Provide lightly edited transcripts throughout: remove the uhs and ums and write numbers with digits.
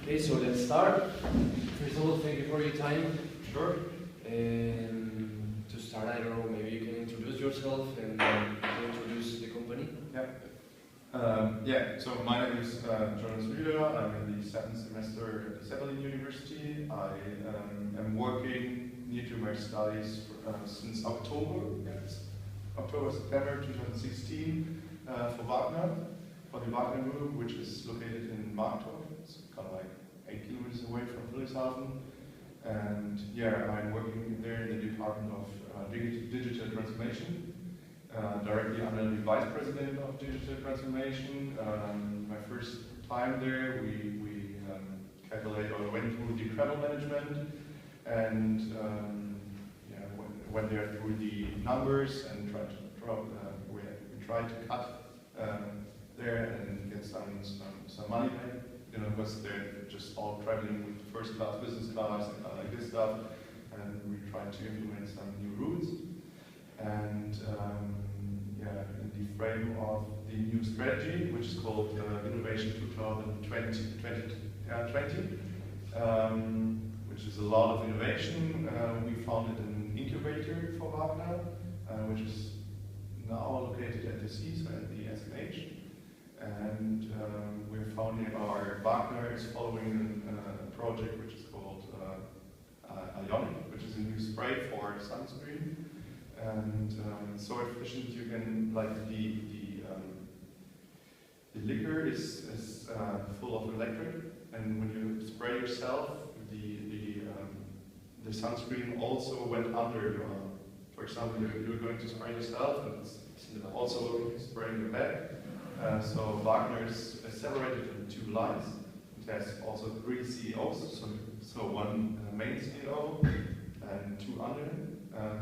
Okay, so let's start. First of all, thank you for your time. Sure. To start, I don't know, maybe you can introduce yourself and introduce the company. So my name is Jonas Rüder. I'm in the 7th semester at Zeppelin University. I am working near to my studies since September 2016 for Wagner, for the Wagner Group, which is located in Marktorf. It's kind of like 8 kilometers away from Friedrichshafen. And yeah, I'm working there in the department of digital transformation, directly under the vice president of digital transformation. My first time there, we calculate or went through the travel management, and went there through the numbers and we tried to cut there and get some money back. You know, because they're just all traveling with first class, business class, and kind of like this stuff. And we tried to implement some new routes. And in the frame of the new strategy, which is called Innovation 2020, which is a lot of innovation, we founded an incubator for Wagner, which is now located at the CESA at the SMH. And we're founding Wagner is following a project which is called Ionic, which is a new spray for sunscreen. And it's so efficient you can, like the liquor is full of electric, and when you spray yourself, the sunscreen also went under your arm. For example, you're going to spray yourself, and it's also spraying your back. So Wagner is separated into 2 lines. It has also 3 CEOs, so one main CEO and 2 under.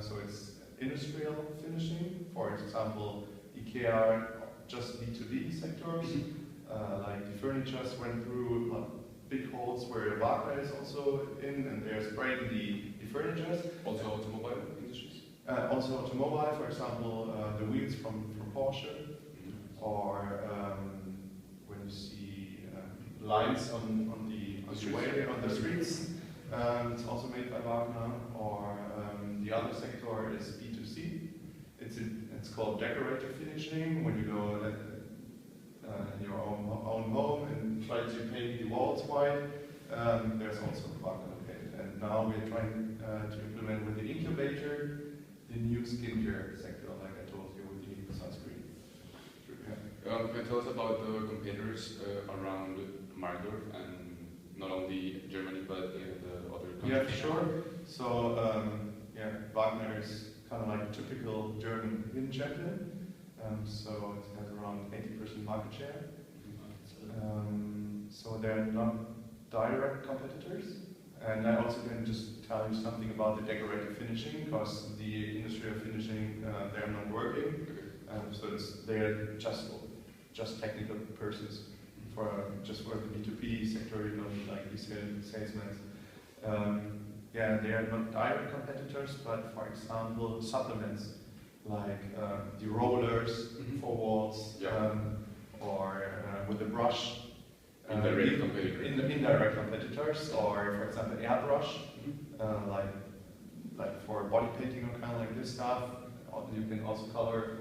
So it's industrial finishing. For example, IKEA just B2B sectors, like the furniture went through big holes where Wagner is also in, and they're spraying the furniture. Also automobile industries? Also automobile, for example, the wheels from Porsche. Or when you see lines on the streets, it's also made by Wagner. Or the other sector is B2C. It's called decorative finishing. When you go in your own home and try to paint the walls white, there's also Wagner located. And now we're trying to implement with the incubator the new skincare sector, like I told you, with the sunscreen. Can you tell us about the competitors around Marktorf, and not only Germany but the other countries? Yeah, sure. So Wagner is kind of like a typical German hidden champion. So it has around 80% market share. So they're not direct competitors. And I also can just tell you something about the decorative finishing, because the industry of finishing, they're not working. So they're just technical persons for the B2B sector, you know, like these salesmen. They are not direct competitors, but for example, supplements like the rollers for walls, or with the brush. Indirect competitors. Indirect competitors, or for example, airbrush, like for body painting or kind of like this stuff. You can also color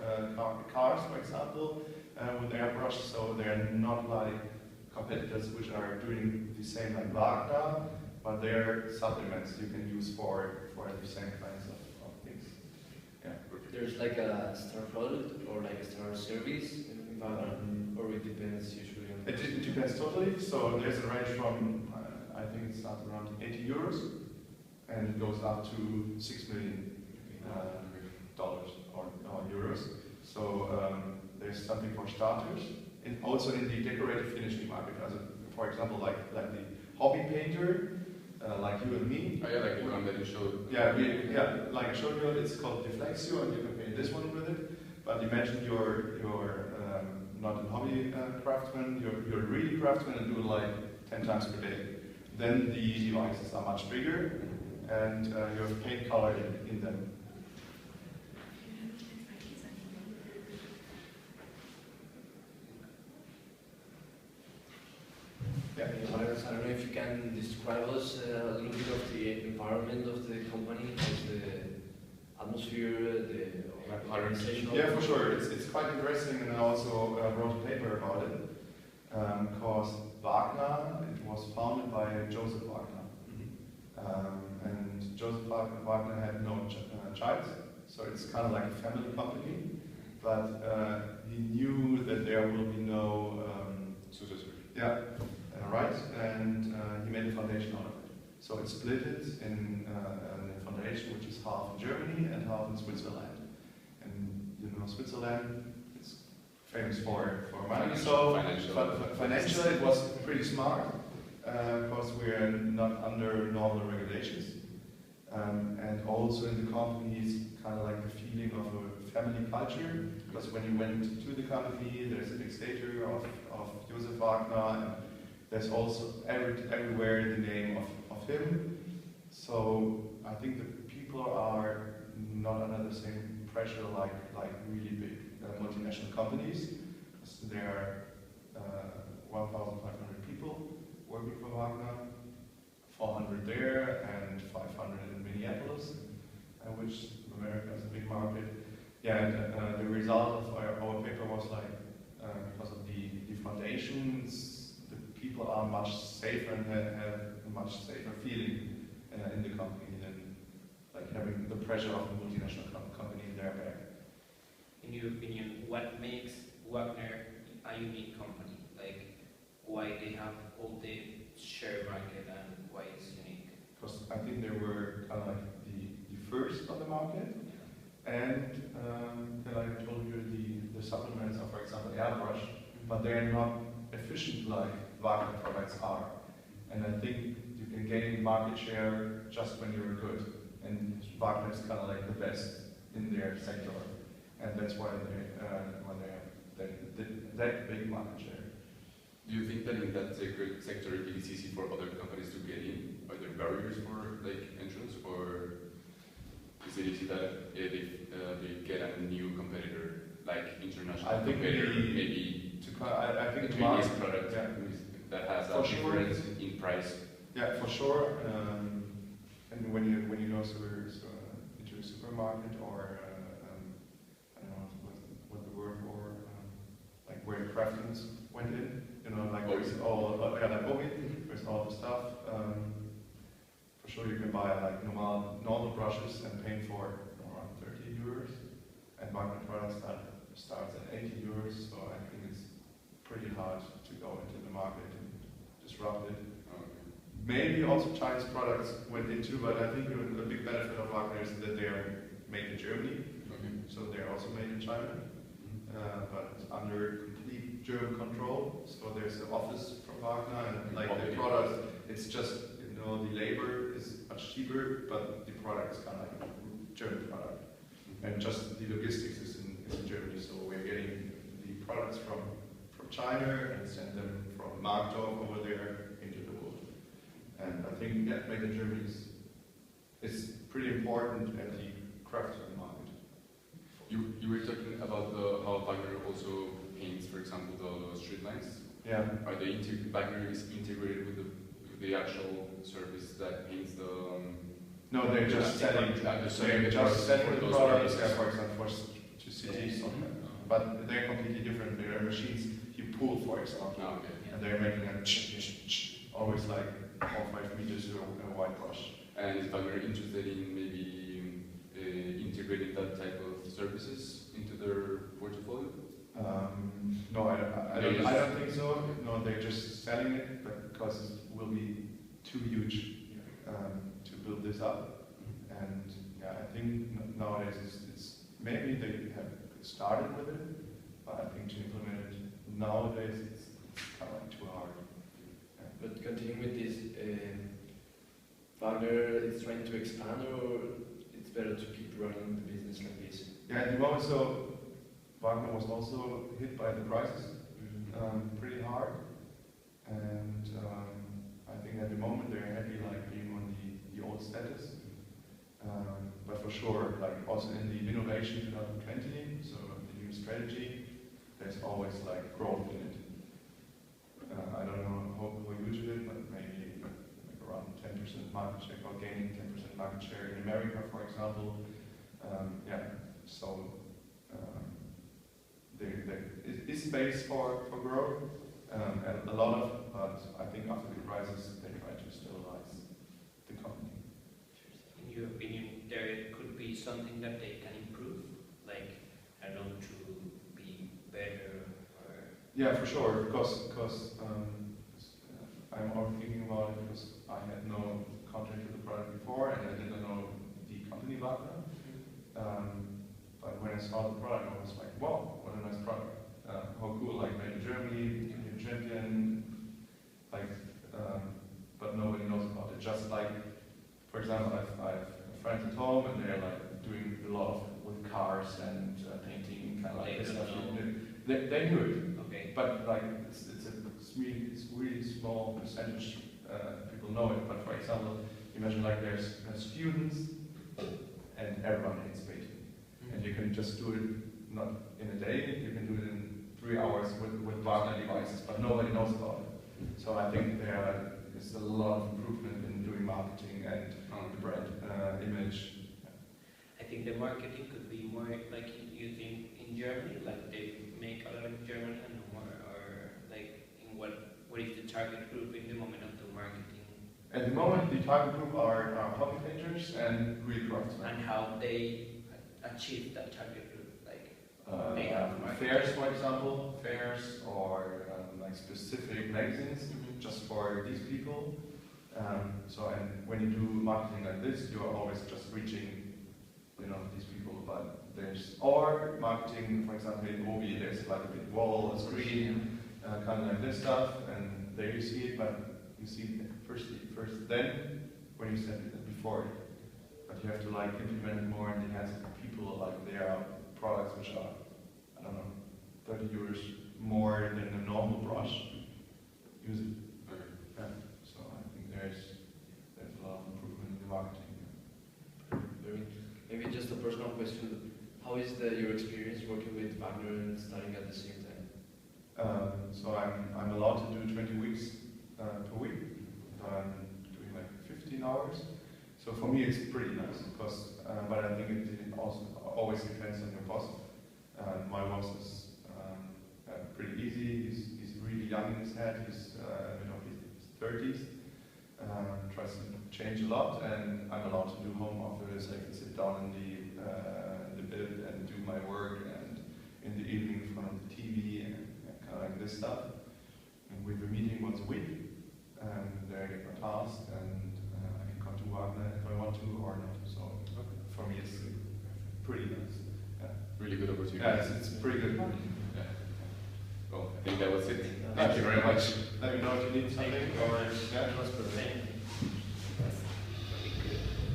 cars, for example, with airbrush. So they're not like competitors which are doing the same like Wagner, but they're supplements you can use for the same kinds of things. Yeah. There's like a star product or like a star service in Wagner, or it depends usually on. It depends totally. So there's a range from I think it starts around 80 euros, and it goes up to $6 million. Dollars or euros. So there's something for starters, and also in the decorative finishing market. As for example, like the hobby painter, like you and me. Oh yeah, like the one that you showed. Yeah, like I showed you, it's called Deflexio, and you can paint this one with it. But imagine you're not a hobby craftsman, you're a really craftsman and do it like 10 times per day. Then the devices are much bigger, and you have paint color in them. Yeah. What else? I don't know if you can describe us a little bit of the environment of the company, of the atmosphere, the organizational. Yeah, for sure. It's quite interesting, and I also wrote a paper about it. Because Wagner, it was founded by Joseph Wagner. And Joseph Wagner had no child, so it's kind of like a family company. But he knew that there will be no successor. Yeah, right. And he made a foundation out of it. So it split it in a foundation which is half in Germany and half in Switzerland. And you know, Switzerland is famous for money. So financially it was pretty smart because we are not under normal regulations. And also in the company it's kind of like the feeling of a family culture, because when you went to the company there's a big statue of Joseph Wagner, and there's also everywhere the name of him. So I think the people are not under the same pressure like really big multinational companies. There are 1,500 people working for Wagner, 400 there and 500 in Minneapolis, which America is a big market. Yeah, and the result of our paper was like, because of the foundations, the people are much safer and have a much safer feeling in the company than like having the pressure of a multinational company in their back. In your opinion, what makes Wagner a unique company? Like, why they have all the share market and why it's unique? Because I think they were kind of like the first on the market, and like I told you, the supplements are, for example, airbrush, but they're not efficient like Wagner products are. And I think you can gain market share just when you're good, and Wagner is kind of like the best in their sector, and that's why they have that big market share. Do you think that in that sector it is easy for other companies to get in? Are there barriers for like entrance, or is it easy that they get a new competitor, like international competitor, maybe I think between market, these products that has a difference in price? Yeah, for sure. And when you go into a supermarket or I don't know what the word for like where the craftsmen went in, you know, like there's all there's all the stuff. For sure, you can buy like normal brushes and paint for around 30 euros, and Wagner products starts at 80 euros. So I think it's pretty hard to go into the market and disrupt it. Maybe also Chinese products went into, but I think the big benefit of Wagner is that they are made in Germany, so they're also made in China, but under complete German control. So there's an office from Wagner, and like the product, it's just, you know, the labor is much cheaper, but the product is kind of like a German product, and just the logistics is in Germany. So we're getting the products from China and send them from Markdorf over there into the world. And I think that made in Germany is pretty important at the craftsman market. You were talking about how Wagner also paints, for example, the street lights. Yeah. Are they Wagner is integrated with the actual service that paints the? No, they're just selling. They're just selling the products. Yeah, for example, to cities. But they're completely different. There are machines you pull, for example, and they're making a always like 4 or 5 meters in a white brush. And is Wagner interested in maybe integrating that type of services into their portfolio? No, I don't think so. No, they're just selling it because it will be too huge to build this up. And yeah, I think nowadays it's maybe they have started with it, but I think to implement it nowadays it's kind of like too hard. Yeah. But continuing with this, Wagner is trying to expand, or it's better to keep running the business like this? Yeah, at the moment, so Wagner was also hit by the crisis pretty hard, and I think at the moment they're happy like being on the old status. But for sure, like also in the innovation 2020, so the new strategy, there's always like growth in it. I don't know how you market share, or gaining 10% market share in America, for example. So there is space for growth, and a lot of, but I think after the crisis they try to stabilize the company. In your opinion, there could be something that they can improve, like, I don't know, to be better, or... Yeah, for sure, because I'm already thinking about it, because I had no contact with the product before, and I didn't know the company Wagner. But when I saw the product, I was like, wow, what a nice product. How cool, like made in Germany, Indian champion, like, but nobody knows about it. Just like, for example, I've friends at home, and they're like doing a lot of with cars and painting, kind of like this stuff. They do it, Okay. but like it's really small percentage people know it. But for example, imagine like there's students, and everyone hates painting, and you can just do it not in a day. You can do it in 3 hours with Wagner devices, but nobody knows about it. So I think there is a lot of improvement in doing marketing and the brand image. I think the marketing could be more like you think in Germany, like they make a lot in Germany and more, or like in what is the target group in the moment of the marketing? At the moment, the target group are hobby painters and real craftsmen. And how they achieve that target group, like they have marketing. Fairs, for example, fairs or like specific magazines just for these people. And when you do marketing like this, you are always just reaching, these people. But there's marketing, for example, in Obi, there's like a big wall, a screen, kind of like this stuff, and there you see it. But you see it first then when you said it before. But you have to like implement it more in the hands of people. Like there are products which are, I don't know, 30 euros more than a normal brush. Use it. Yeah. So I think there's a lot of improvement in the marketing. Maybe just a personal question. How is your experience working with Wagner and studying at the same time? So I'm allowed to do 20 weeks per week. I'm doing like 15 hours. So for me it's pretty nice, because but I think it also always depends on your boss. My boss is pretty easy. He's really young in his head. He's his 30s. Tries to change a lot, and I'm allowed to do home office. I can sit down in the bed and do my work, and in the evening in front of the TV and kind of like this stuff. And we have a meeting once a week, and there I get my task, and I can come to Wagner if I want to or not. So for me, it's pretty nice. Yeah. Really good opportunity. Yeah, it's pretty good. Yeah. Well, I think that was it. Thank you very much. Let me know if you need something or That was perfect.